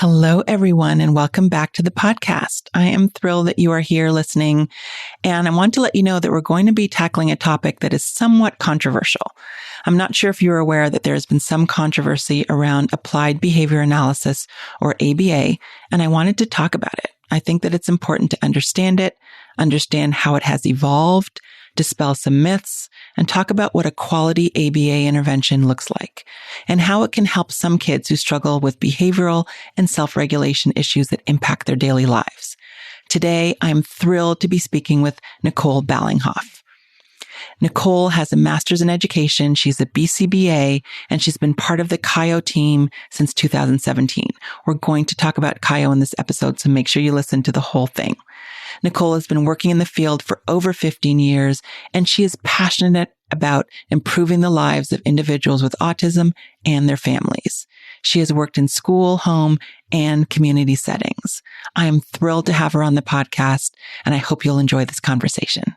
Hello, everyone, and welcome back to the podcast. I am thrilled that you are here listening, and I want to let you know that we're going to be tackling a topic that is somewhat controversial. I'm not sure if you're aware that there has been some controversy around applied behavior analysis, or ABA, and I wanted to talk about it. I think that it's important to understand it, understand how it has evolved, dispel some myths, and talk about what a quality ABA intervention looks like, and how it can help some kids who struggle with behavioral and self-regulation issues that impact their daily lives. Today, I'm thrilled to be speaking with Nicole Ballinghoff. Nicole has a master's in education. She's a BCBA, and she's been part of the CAIO team since 2017. We're going to talk about CAIO in this episode, so make sure you listen to the whole thing. Nicole has been working in the field for over 15 years, and she is passionate about improving the lives of individuals with autism and their families. She has worked in school, home, and community settings. I am thrilled to have her on the podcast, and I hope you'll enjoy this conversation.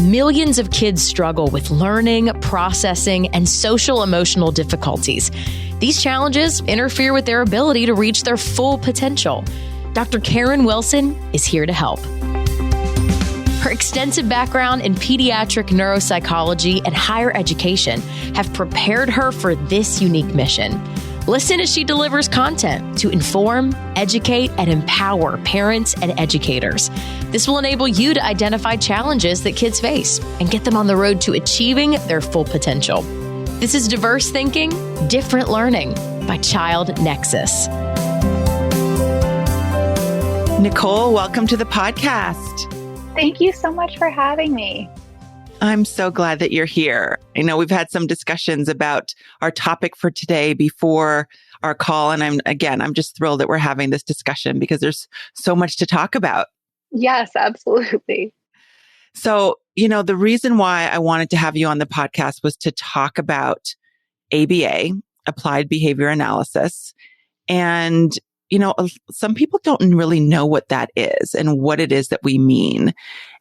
Millions of kids struggle with learning, processing, and social emotional difficulties. These challenges interfere with their ability to reach their full potential. Dr. Karen Wilson is here to help. Her extensive background in pediatric neuropsychology and higher education have prepared her for this unique mission. Listen as she delivers content to inform, educate, and empower parents and educators. This will enable you to identify challenges that kids face and get them on the road to achieving their full potential. This is Diverse Thinking, Different Learning by Child Nexus. Nicole, welcome to the podcast. Thank you so much for having me. I'm so glad that you're here. I know we've had some discussions about our topic for today before our call. And I'm just thrilled that we're having this discussion because there's so much to talk about. Yes, absolutely. So, the reason why I wanted to have you on the podcast was to talk about ABA, applied behavior analysis. And some people don't really know what that is and what it is that we mean.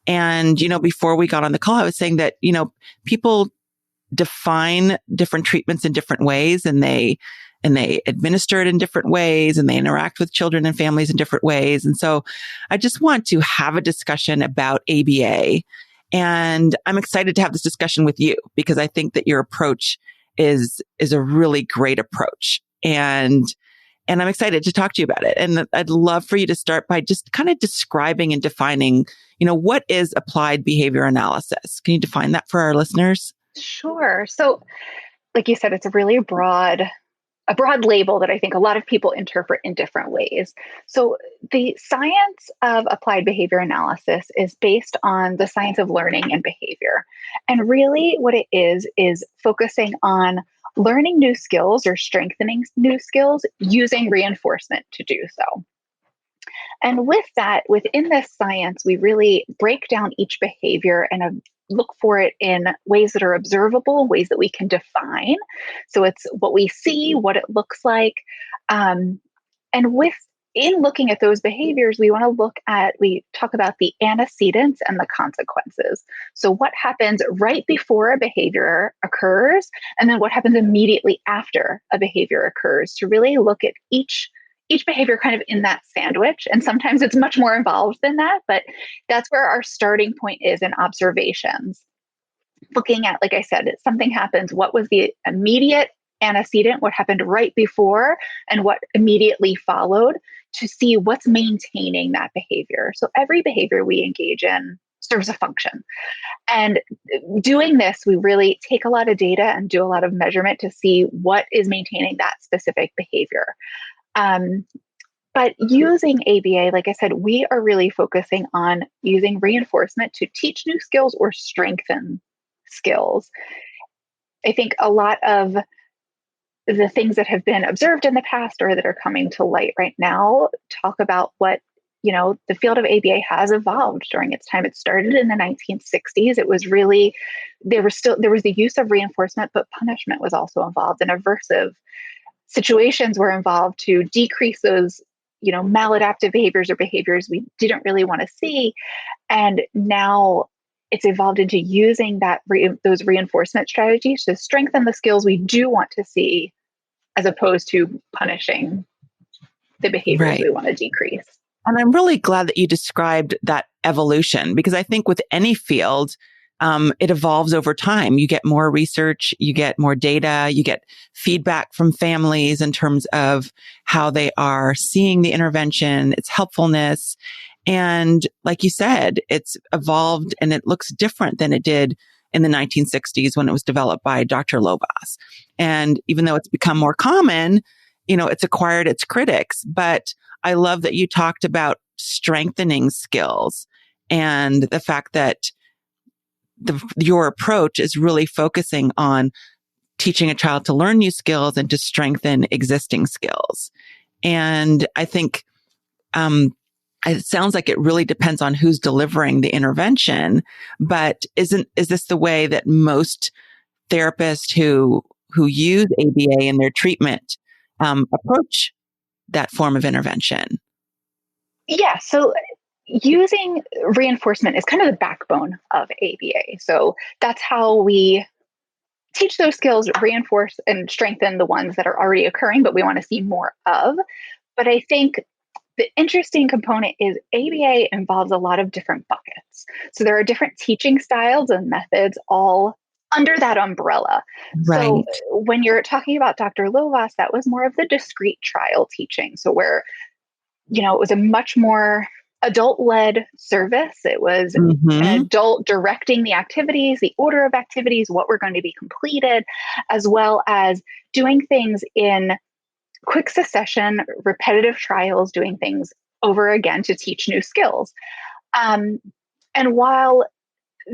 And, before we got on the call, I was saying that, people define different treatments in different ways and they administer it in different ways and they interact with children and families in different ways. And so I just want to have a discussion about ABA. And I'm excited to have this discussion with you because I think that your approach is a really great approach. And I'm excited to talk to you about it. And I'd love for you to start by just kind of describing and defining, what is applied behavior analysis? Can you define that for our listeners? Sure. So, like you said, it's a really broad label that I think a lot of people interpret in different ways. So the science of applied behavior analysis is based on the science of learning and behavior. And really what it is focusing on learning new skills or strengthening new skills using reinforcement to do so. And with that, within this science, we really break down each behavior and look for it in ways that are observable, ways that we can define. So it's what we see, what it looks like. In looking at those behaviors, we talk about the antecedents and the consequences. So what happens right before a behavior occurs, and then what happens immediately after a behavior occurs, to really look at each behavior kind of in that sandwich. And sometimes it's much more involved than that, but that's where our starting point is in observations. Looking at, like I said, something happens, what was the immediate antecedent, what happened right before, and what immediately followed, to see what's maintaining that behavior. So every behavior we engage in serves a function. And doing this, we really take a lot of data and do a lot of measurement to see what is maintaining that specific behavior. But using ABA, like I said, we are really focusing on using reinforcement to teach new skills or strengthen skills. I think a lot of the things that have been observed in the past or that are coming to light right now talk about what, the field of ABA has evolved during its time. It started in the 1960s. It was really, there was the use of reinforcement, but punishment was also involved, and aversive situations were involved to decrease those, maladaptive behaviors or behaviors we didn't really want to see. And now it's evolved into using those reinforcement strategies to strengthen the skills we do want to see as opposed to punishing the behaviors Right. we want to decrease. And I'm really glad that you described that evolution, because I think with any field, it evolves over time. You get more research, you get more data, you get feedback from families in terms of how they are seeing the intervention, its helpfulness. And like you said, it's evolved and it looks different than it did in the 1960s when it was developed by Dr. Lovas. And even though it's become more common, it's acquired its critics. But I love that you talked about strengthening skills and the fact that your approach is really focusing on teaching a child to learn new skills and to strengthen existing skills. And I think, it sounds like it really depends on who's delivering the intervention, but is this the way that most therapists who use ABA in their treatment, approach that form of intervention? Yeah. So using reinforcement is kind of the backbone of ABA. So that's how we teach those skills, reinforce and strengthen the ones that are already occurring, but we want to see more of. But I think the interesting component is ABA involves a lot of different buckets. So there are different teaching styles and methods all under that umbrella. Right. So when you're talking about Dr. Lovas, that was more of the discrete trial teaching. So where, it was a much more adult-led service. It was an adult directing the activities, the order of activities, what were going to be completed, as well as doing things in quick succession, repetitive trials, doing things over again to teach new skills. And while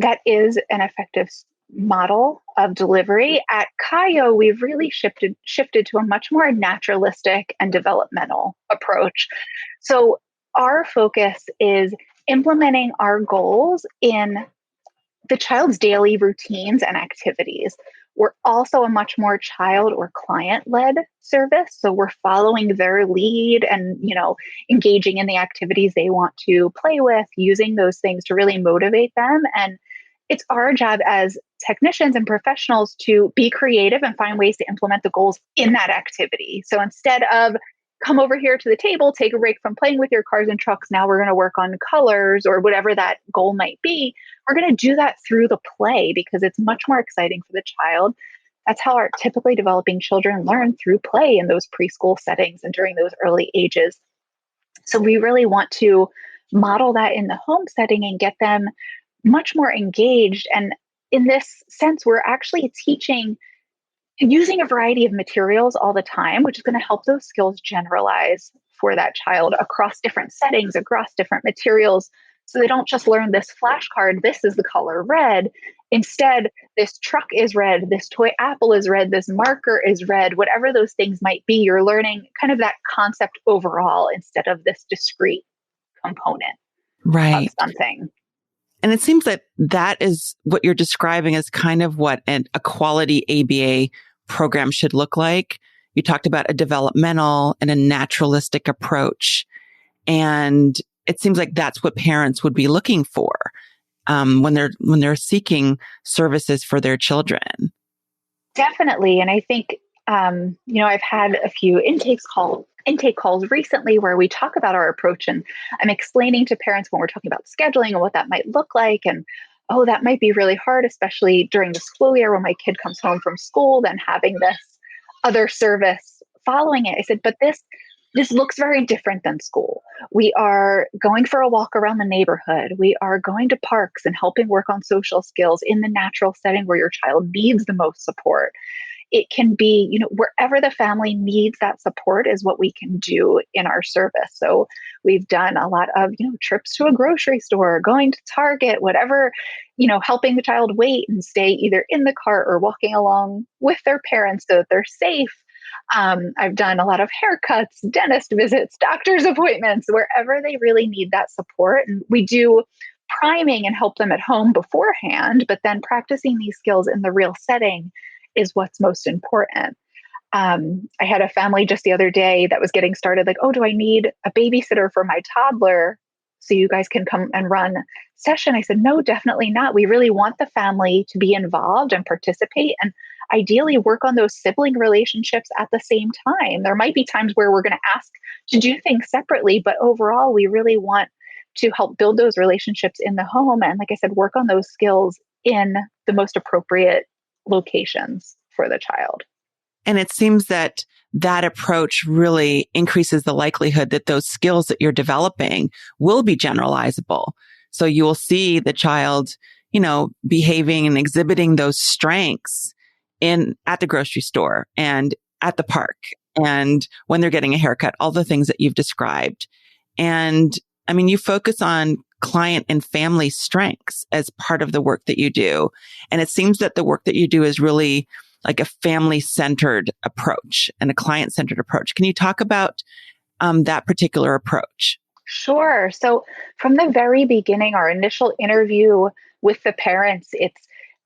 that is an effective model of delivery, at CAIO, we've really shifted to a much more naturalistic and developmental approach. So our focus is implementing our goals in the child's daily routines and activities. We're also a much more child or client-led service. So we're following their lead and, engaging in the activities they want to play with, using those things to really motivate them. And it's our job as technicians and professionals to be creative and find ways to implement the goals in that activity. So instead of come over here to the table, take a break from playing with your cars and trucks, now we're going to work on colors or whatever that goal might be, we're going to do that through the play because it's much more exciting for the child. That's how our typically developing children learn, through play in those preschool settings and during those early ages. So we really want to model that in the home setting and get them much more engaged. And in this sense, we're actually teaching using a variety of materials all the time, which is going to help those skills generalize for that child across different settings, across different materials. So they don't just learn this flashcard, this is the color red. Instead, this truck is red, this toy apple is red, this marker is red, whatever those things might be, you're learning kind of that concept overall instead of this discrete component of something. And it seems that is what you're describing as kind of what a quality ABA program should look like. You talked about a developmental and a naturalistic approach. And it seems like that's what parents would be looking for when they're seeking services for their children. Definitely. And I think, I've had a few intake calls recently where we talk about our approach, and I'm explaining to parents when we're talking about scheduling and what that might look like. And, that might be really hard, especially during the school year when my kid comes home from school, then having this other service following it. I said, but this looks very different than school. We are going for a walk around the neighborhood. We are going to parks and helping work on social skills in the natural setting where your child needs the most support. It can be, wherever the family needs that support is what we can do in our service. So we've done a lot of, trips to a grocery store, going to Target, whatever, helping the child wait and stay either in the cart or walking along with their parents so that they're safe. I've done a lot of haircuts, dentist visits, doctor's appointments, wherever they really need that support. And we do priming and help them at home beforehand, but then practicing these skills in the real setting is what's most important. I had a family just the other day that was getting started like, do I need a babysitter for my toddler so you guys can come and run session? I said, no, definitely not. We really want the family to be involved and participate. And ideally work on those sibling relationships at the same time. There might be times where we're going to ask to do things separately, but overall, we really want to help build those relationships in the home. And like I said, work on those skills in the most appropriate locations for the child. And it seems that that approach really increases the likelihood that those skills that you're developing will be generalizable. So you will see the child, behaving and exhibiting those strengths at the grocery store and at the park and when they're getting a haircut, all the things that you've described. And I mean, you focus on client and family strengths as part of the work that you do. And it seems that the work that you do is really like a family-centered approach and a client-centered approach. Can you talk about that particular approach? Sure. So from the very beginning, our initial interview with the parents, it's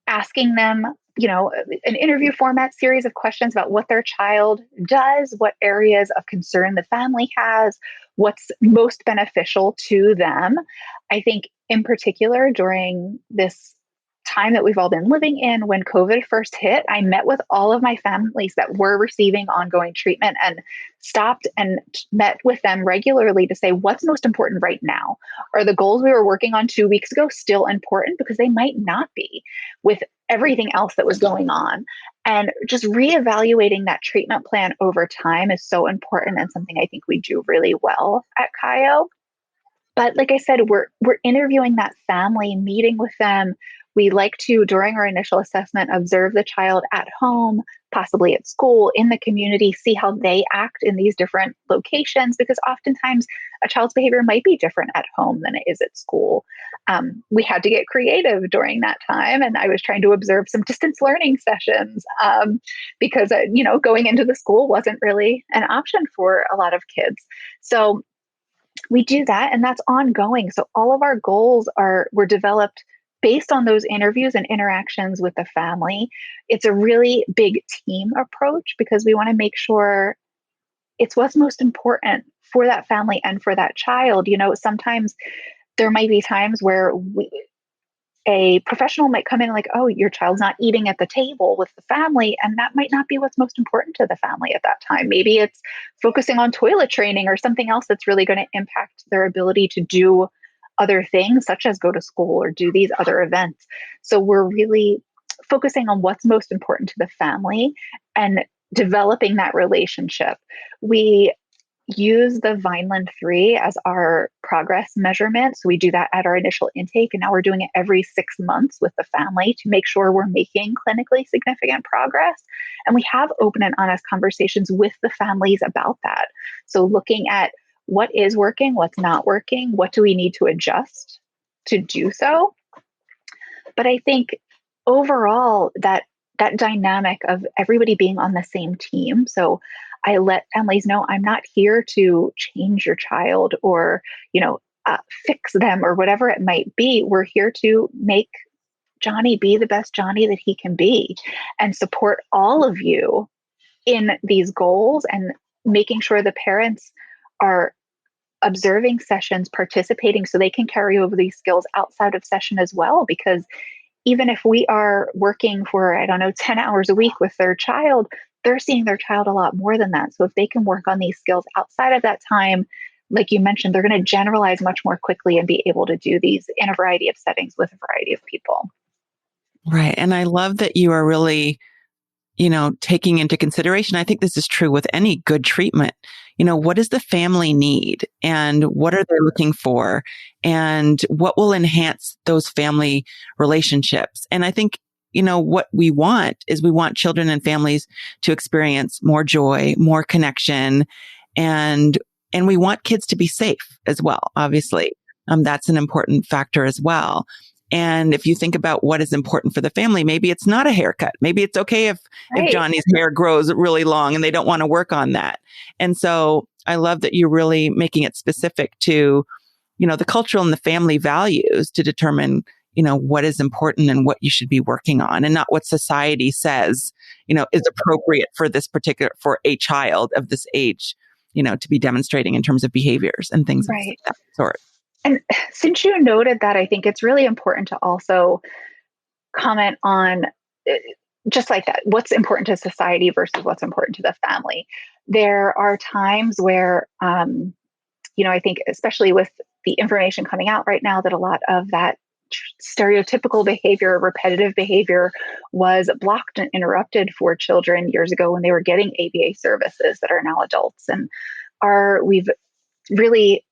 asking them, an interview format series of questions about what their child does, what areas of concern the family has, what's most beneficial to them. I think in particular during this time that we've all been living in, when COVID first hit, I met with all of my families that were receiving ongoing treatment and stopped and met with them regularly to say, what's most important right now? Are the goals we were working on 2 weeks ago still important? Because they might not be with everything else that was going on. And just reevaluating that treatment plan over time is so important and something I think we do really well at CHIO. But like I said, we're interviewing that family, meeting with them. We like to, during our initial assessment, observe the child at home, possibly at school, in the community, see how they act in these different locations, because oftentimes a child's behavior might be different at home than it is at school. We had to get creative during that time, and I was trying to observe some distance learning sessions because, going into the school wasn't really an option for a lot of kids. So we do that, and that's ongoing. So all of our goals were developed based on those interviews and interactions with the family. It's a really big team approach because we want to make sure it's what's most important for that family and for that child. Sometimes there might be times where a professional might come in like, oh, your child's not eating at the table with the family. And that might not be what's most important to the family at that time. Maybe it's focusing on toilet training or something else that's really going to impact their ability to do other things, such as go to school or do these other events. So we're really focusing on what's most important to the family and developing that relationship. We use the Vineland-3 as our progress measurement. So we do that at our initial intake, and now we're doing it every 6 months with the family to make sure we're making clinically significant progress. And we have open and honest conversations with the families about that. So looking at what is working, what's not working, what do we need to adjust to do so? But I think overall that dynamic of everybody being on the same team. So I let families know I'm not here to change your child or, fix them or whatever it might be. We're here to make Johnny be the best Johnny that he can be and support all of you in these goals and making sure the parents are observing sessions, participating so they can carry over these skills outside of session as well. Because even if we are working for, 10 hours a week with their child, they're seeing their child a lot more than that. So if they can work on these skills outside of that time, like you mentioned, they're going to generalize much more quickly and be able to do these in a variety of settings with a variety of people. Right. And I love that you are really, taking into consideration. I think this is true with any good treatment. What does the family need and what are they looking for and what will enhance those family relationships? And I think, what we want is we want children and families to experience more joy, more connection, and we want kids to be safe as well. Obviously, that's an important factor as well. And if you think about what is important for the family, maybe it's not a haircut. Maybe it's okay if Johnny's hair grows really long and they don't want to work on that. And so I love that you're really making it specific to, the cultural and the family values to determine, what is important and what you should be working on and not what society says, is appropriate for for a child of this age, to be demonstrating in terms of behaviors and things of that sort. And since you noted that, I think it's really important to also comment on just like that, what's important to society versus what's important to the family. There are times where, I think especially with the information coming out right now, that a lot of that stereotypical behavior, repetitive behavior was blocked and interrupted for children years ago when they were getting ABA services that are now adults. And we've really,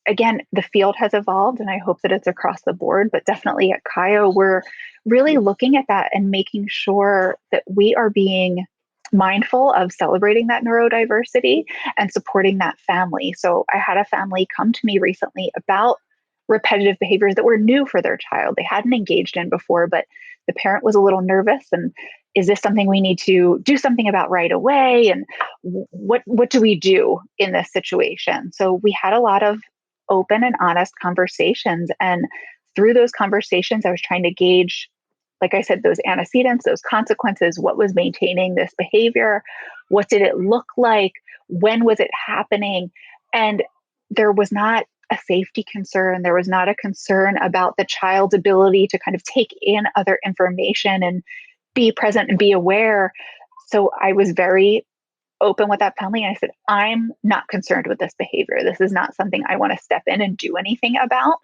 again, the field has evolved, and I hope that it's across the board, but definitely at CHIO, we're really looking at that and making sure that we are being mindful of celebrating that neurodiversity and supporting that family. So I had a family come to me recently about repetitive behaviors that were new for their child. They hadn't engaged in before, but the parent was a little nervous. And is this something we need to do something about right away? And what do we do in this situation? So we had a lot of open and honest conversations. And through those conversations, I was trying to gauge, like I said, those antecedents, those consequences, what was maintaining this behavior? What did it look like? When was it happening? And there was not a safety concern. There was not a concern about the child's ability to kind of take in other information and be present and be aware. So I was very open with that family. And I said, I'm not concerned with this behavior. This is not something I want to step in and do anything about.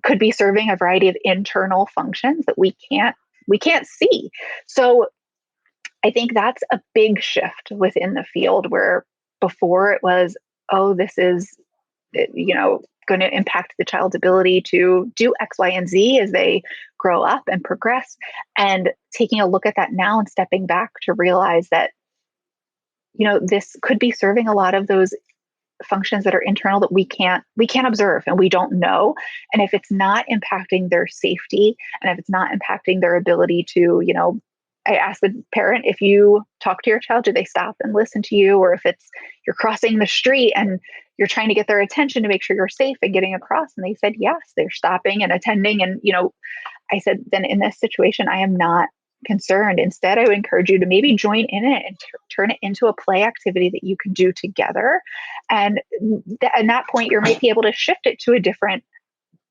Could be serving a variety of internal functions that we can't see. So I think that's a big shift within the field, where before it was, this is, going to impact the child's ability to do X, Y, and Z as they grow up and progress. And taking a look at that now and stepping back to realize that, this could be serving a lot of those functions that are internal that we can't observe and we don't know. And if it's not impacting their safety, and if it's not impacting their ability to, I ask the parent, if you talk to your child, do they stop and listen to you? Or if it's you're crossing the street and you're trying to get their attention to make sure you're safe and getting across. And they said, yes, they're stopping and attending. And, I said, then in this situation, I am not concerned. Instead, I would encourage you to maybe join in it and turn it into a play activity that you can do together. And at that point, you might be able to shift it to a different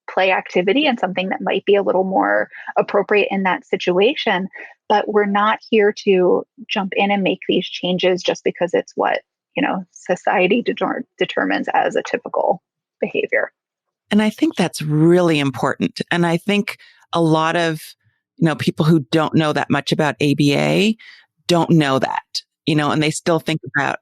play activity and something that might be a little more appropriate in that situation. But we're not here to jump in and make these changes just because it's what, society determines as a typical behavior. And I think that's really important. And I think a lot of, people who don't know that much about ABA don't know that, and they still think about,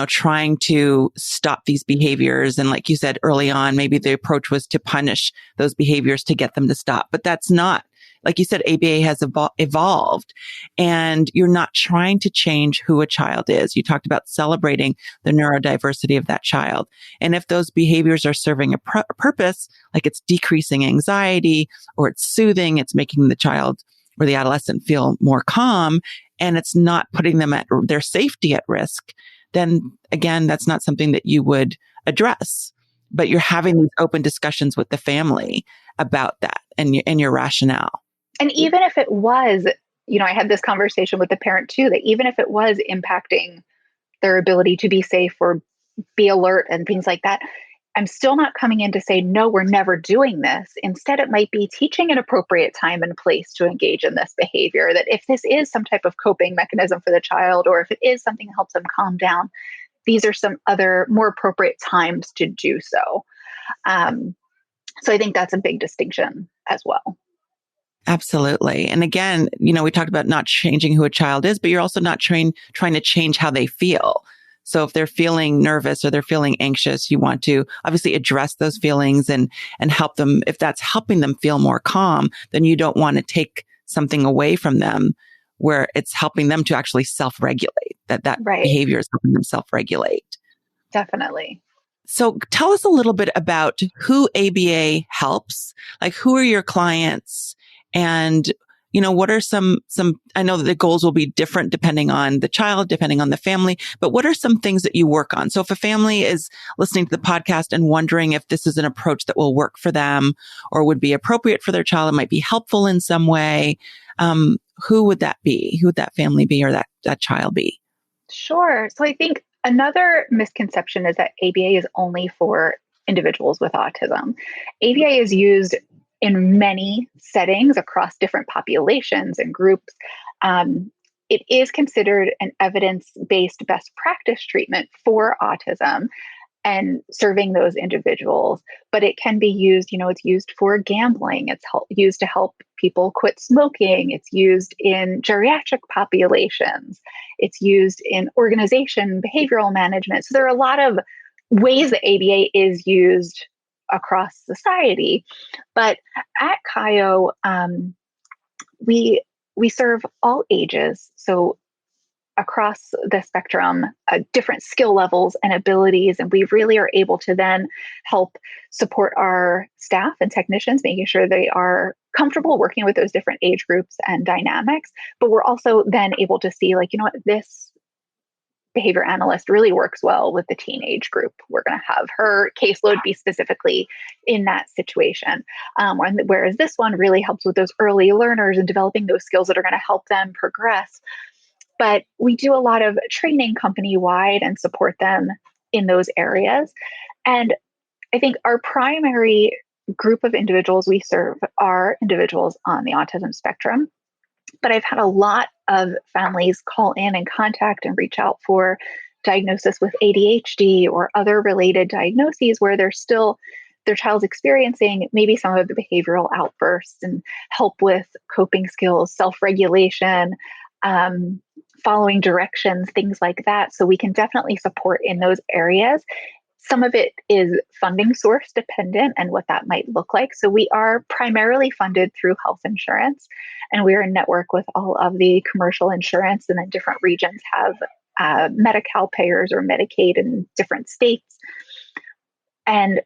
trying to stop these behaviors. And like you said early on, maybe the approach was to punish those behaviors to get them to stop. But that's not, like you said, ABA has evolved, and you're not trying to change who a child is. You talked about celebrating the neurodiversity of that child. And if those behaviors are serving a purpose, like it's decreasing anxiety, or it's soothing, it's making the child or the adolescent feel more calm, and it's not putting them at their safety at risk, then again, that's not something that you would address. But you're having these open discussions with the family about that and your rationale. And even if it was, I had this conversation with the parent too, that even if it was impacting their ability to be safe or be alert and things like that, I'm still not coming in to say, no, we're never doing this. Instead, it might be teaching an appropriate time and place to engage in this behavior, that if this is some type of coping mechanism for the child, or if it is something that helps them calm down, these are some other more appropriate times to do so. So I think that's a big distinction as well. Absolutely. And again, we talked about not changing who a child is, but you're also not trying to change how they feel. So if they're feeling nervous or they're feeling anxious, you want to obviously address those feelings and help them. If that's helping them feel more calm, then you don't want to take something away from them where it's helping them to actually self-regulate, that right. Behavior is helping them self-regulate. Definitely. So tell us a little bit about who ABA helps, like who are your clients, and what are some, I know that the goals will be different depending on the child, depending on the family, but what are some things that you work on? So if a family is listening to the podcast and wondering if this is an approach that will work for them or would be appropriate for their child, it might be helpful in some way, who would that be? Who would that family be or that child be? Sure. So I think another misconception is that ABA is only for individuals with autism. ABA is used in many settings across different populations and groups. It is considered an evidence-based best practice treatment for autism and serving those individuals, but it can be used, it's used for gambling. It's used to help people quit smoking. It's used in geriatric populations. It's used in organization, behavioral management. So there are a lot of ways that ABA is used across society. But at CHIO, we serve all ages. So across the spectrum, different skill levels and abilities. And we really are able to then help support our staff and technicians, making sure they are comfortable working with those different age groups and dynamics. But we're also then able to see, this behavior analyst really works well with the teenage group. We're going to have her caseload be specifically in that situation. Whereas this one really helps with those early learners and developing those skills that are going to help them progress. But we do a lot of training company-wide and support them in those areas. And I think our primary group of individuals we serve are individuals on the autism spectrum. But I've had a lot of families call in and contact and reach out for diagnosis with ADHD or other related diagnoses where their child's experiencing maybe some of the behavioral outbursts and help with coping skills, self-regulation, following directions, things like that. So we can definitely support in those areas. Some of it is funding source dependent and what that might look like. So we are primarily funded through health insurance, and we're in network with all of the commercial insurance, and then different regions have Medi-Cal payers or Medicaid in different states. And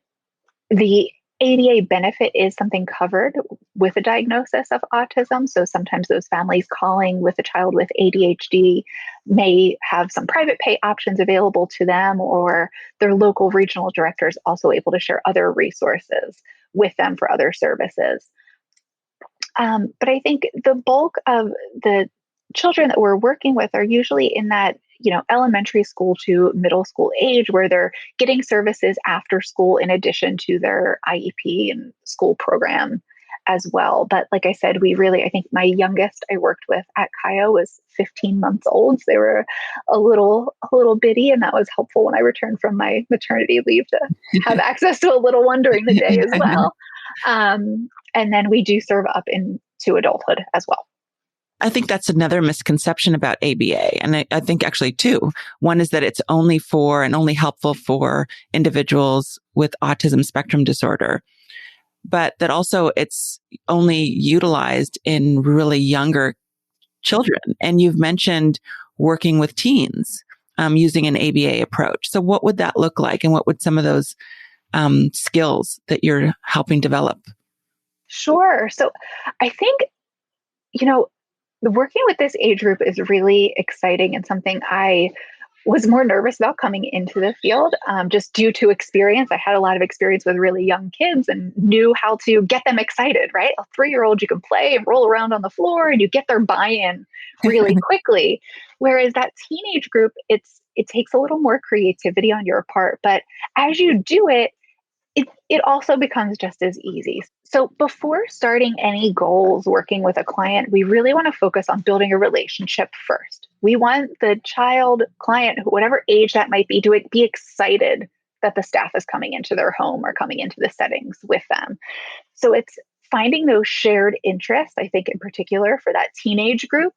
the ADA benefit is something covered with a diagnosis of autism. So sometimes those families calling with a child with ADHD may have some private pay options available to them, or their local regional director is also able to share other resources with them for other services. But I think the bulk of the children that we're working with are usually in that elementary school to middle school age, where they're getting services after school in addition to their IEP and school program as well. But like I said, I think my youngest I worked with at CHIO was 15 months old. So they were a little bitty, and that was helpful when I returned from my maternity leave to have access to a little one during the day as well. And then we do serve up into adulthood as well. I think that's another misconception about ABA. And I think actually two. One is that it's only for and only helpful for individuals with autism spectrum disorder, but that also it's only utilized in really younger children. And you've mentioned working with teens using an ABA approach. So what would that look like? And what would some of those skills that you're helping develop? Sure. So I think, working with this age group is really exciting and something I was more nervous about coming into the field, just due to experience. I had a lot of experience with really young kids and knew how to get them excited, right? A 3-year-old, you can play and roll around on the floor and you get their buy-in really quickly. Whereas that teenage group, it takes a little more creativity on your part. But as you do it, it also becomes just as easy. So before starting any goals working with a client, we really want to focus on building a relationship first. We want the child, client, whatever age that might be, to be excited that the staff is coming into their home or coming into the settings with them. So it's finding those shared interests, I think in particular for that teenage group.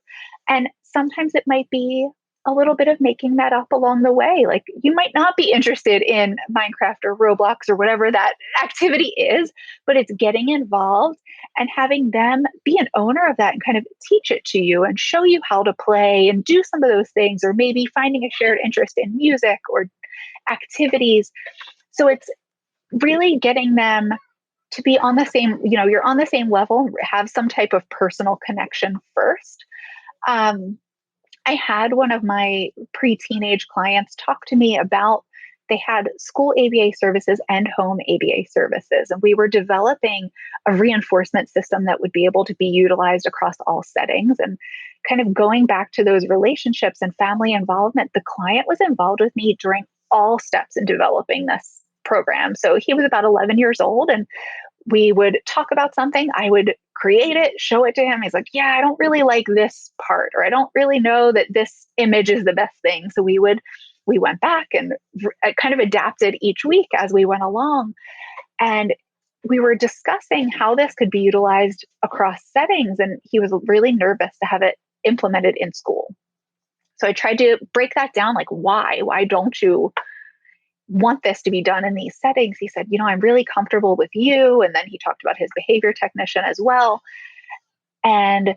And sometimes it might be a little bit of making that up along the way. Like you might not be interested in Minecraft or Roblox or whatever that activity is, but it's getting involved and having them be an owner of that and kind of teach it to you and show you how to play and do some of those things, or maybe finding a shared interest in music or activities. So it's really getting them to be on the same, you're on the same level, have some type of personal connection first. I had one of my pre-teenage clients talk to me about they had school ABA services and home ABA services, and we were developing a reinforcement system that would be able to be utilized across all settings. And kind of going back to those relationships and family involvement, the client was involved with me during all steps in developing this program. So he was about 11 years old, and we would talk about something. I would create it, show it to him. He's like, yeah, I don't really like this part, or I don't really know that this image is the best thing. So we went back and kind of adapted each week as we went along. And we were discussing how this could be utilized across settings. And he was really nervous to have it implemented in school. So I tried to break that down, like, why? Why don't you want this to be done in these settings? He said, I'm really comfortable with you. And then he talked about his behavior technician as well. And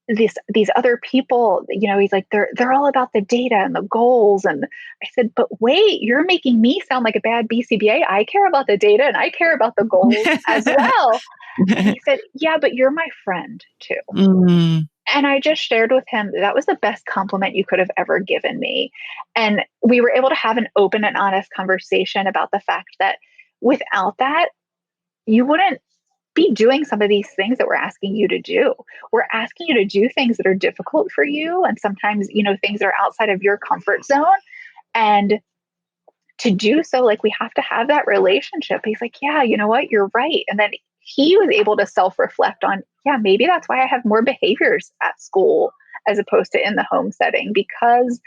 these other people, he's like, they're all about the data and the goals. And I said, but wait, you're making me sound like a bad BCBA. I care about the data and I care about the goals as well. And he said, yeah, but you're my friend too. Mm-hmm. And I just shared with him that was the best compliment you could have ever given me. And we were able to have an open and honest conversation about the fact that without that, you wouldn't be doing some of these things that we're asking you to do. We're asking you to do things that are difficult for you. And sometimes, things that are outside of your comfort zone. And to do so, like, we have to have that relationship. He's like, yeah, you know what? You're right. And then he was able to self-reflect on, yeah, maybe that's why I have more behaviors at school as opposed to in the home setting, because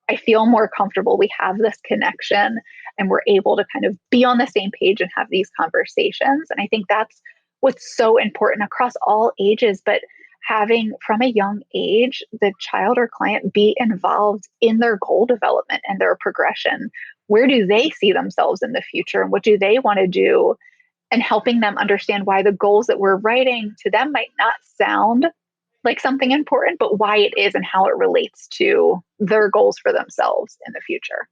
I feel more comfortable. We have this connection and we're able to kind of be on the same page and have these conversations. And I think that's what's so important across all ages, but having from a young age, the child or client be involved in their goal development and their progression. Where do they see themselves in the future and what do they want to do? And helping them understand why the goals that we're writing to them might not sound like something important, but why it is and how it relates to their goals for themselves in the future.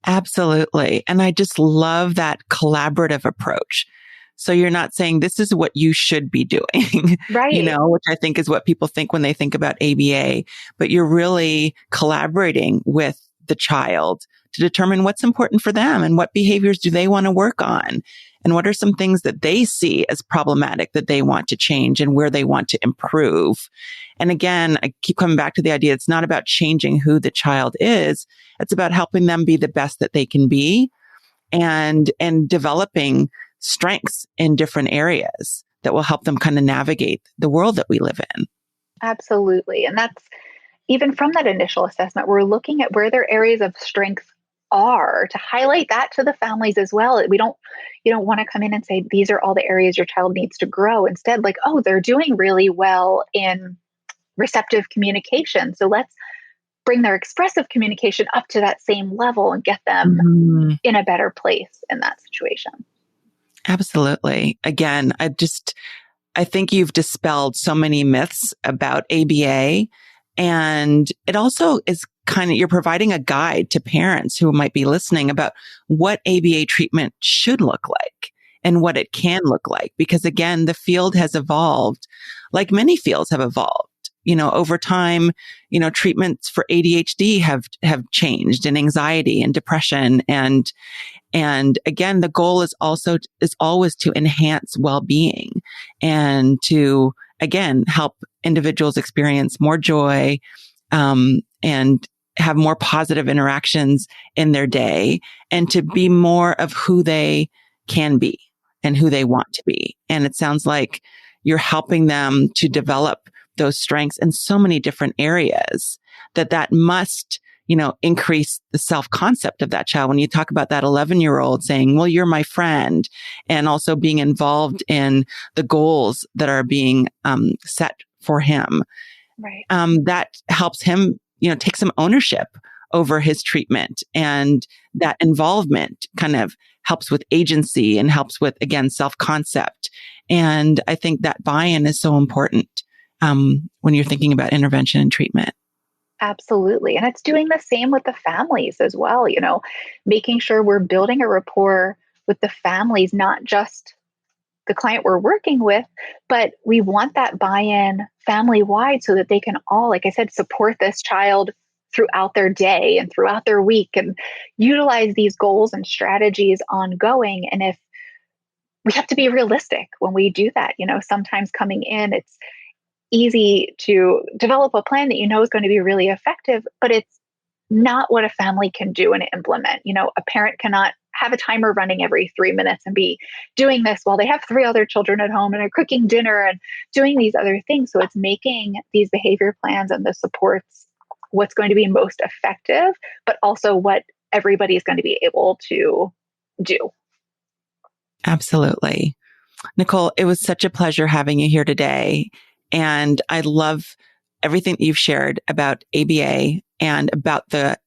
Absolutely. And I just love that collaborative approach. So you're not saying this is what you should be doing, right? Which I think is what people think when they think about ABA, but you're really collaborating with the child to determine what's important for them and what behaviors do they want to work on. And what are some things that they see as problematic that they want to change and where they want to improve? And again, I keep coming back to the idea, it's not about changing who the child is. It's about helping them be the best that they can be and developing strengths in different areas that will help them kind of navigate the world that we live in. Absolutely. And that's even from that initial assessment, we're looking at where their areas of strength are to highlight that to the families as well. You don't want to come in and say, these are all the areas your child needs to grow. Instead, like, oh, they're doing really well in receptive communication. So let's bring their expressive communication up to that same level and get them in a better place in that situation. Absolutely. Again, I think you've dispelled so many myths about ABA. And it also is you're providing a guide to parents who might be listening about what ABA treatment should look like and what it can look like. Because again, the field has evolved like many fields have evolved. Over time, treatments for ADHD have changed, and anxiety and depression. And again, the goal is always to enhance well-being and to, again, help individuals experience more joy, and have more positive interactions in their day, and to be more of who they can be and who they want to be. And it sounds like you're helping them to develop those strengths in so many different areas that must, increase the self-concept of that child. When you talk about that 11-year-old saying, well, you're my friend, and also being involved in the goals that are being set for him, right? That helps him, take some ownership over his treatment, and that involvement kind of helps with agency and helps with, again, self-concept. And I think that buy-in is so important when you're thinking about intervention and treatment. Absolutely. And it's doing the same with the families as well, making sure we're building a rapport with the families, not just the client we're working with, but we want that buy-in family-wide so that they can all, like I said, support this child throughout their day and throughout their week and utilize these goals and strategies ongoing. And if we have to be realistic when we do that, sometimes coming in, it's easy to develop a plan that is going to be really effective, but it's not what a family can do and implement. A parent cannot have a timer running every 3 minutes and be doing this while they have 3 other children at home and are cooking dinner and doing these other things. So it's making these behavior plans and the supports what's going to be most effective, but also what everybody's going to be able to do. Absolutely. Nicole, it was such a pleasure having you here today. And I love everything that you've shared about ABA and about the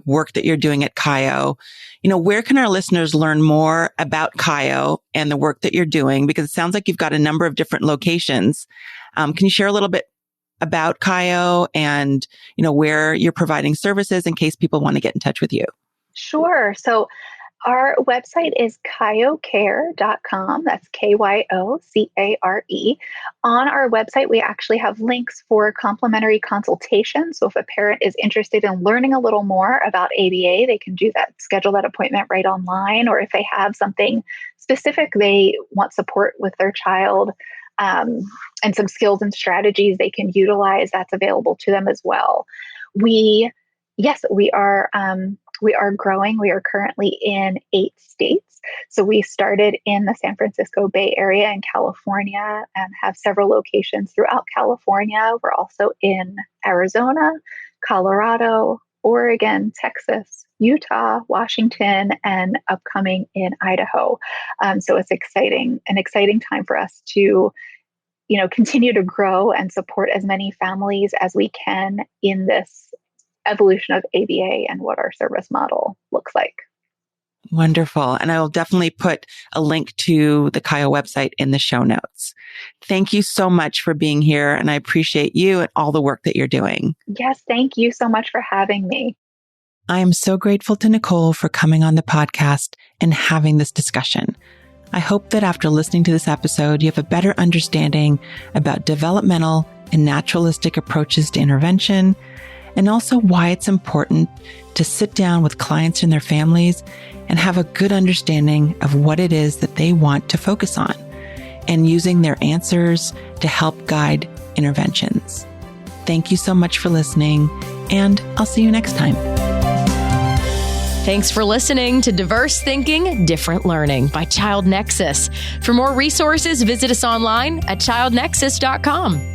work that you're doing at CHIO. Where can our listeners learn more about CHIO and the work that you're doing? Because it sounds like you've got a number of different locations. Can you share a little bit about CHIO and, where you're providing services in case people want to get in touch with you? Sure. So our website is kyocare.com. That's KYOCARE. On our website, we actually have links for complimentary consultations. So if a parent is interested in learning a little more about ABA, they can do that, schedule that appointment right online. Or if they have something specific they want support with their child, and some skills and strategies they can utilize, that's available to them as well. We are growing. We are currently in 8 states. So we started in the San Francisco Bay Area in California and have several locations throughout California. We're also in Arizona, Colorado, Oregon, Texas, Utah, Washington, and upcoming in Idaho. So it's an exciting time for us to, continue to grow and support as many families as we can in this evolution of ABA and what our service model looks like. Wonderful. And I will definitely put a link to the CHIO website in the show notes. Thank you so much for being here. And I appreciate you and all the work that you're doing. Yes, thank you so much for having me. I am so grateful to Nicole for coming on the podcast and having this discussion. I hope that after listening to this episode, you have a better understanding about developmental and naturalistic approaches to intervention, and also why it's important to sit down with clients and their families and have a good understanding of what it is that they want to focus on and using their answers to help guide interventions. Thank you so much for listening, and I'll see you next time. Thanks for listening to Diverse Thinking, Different Learning by Child Nexus. For more resources, visit us online at childnexus.com.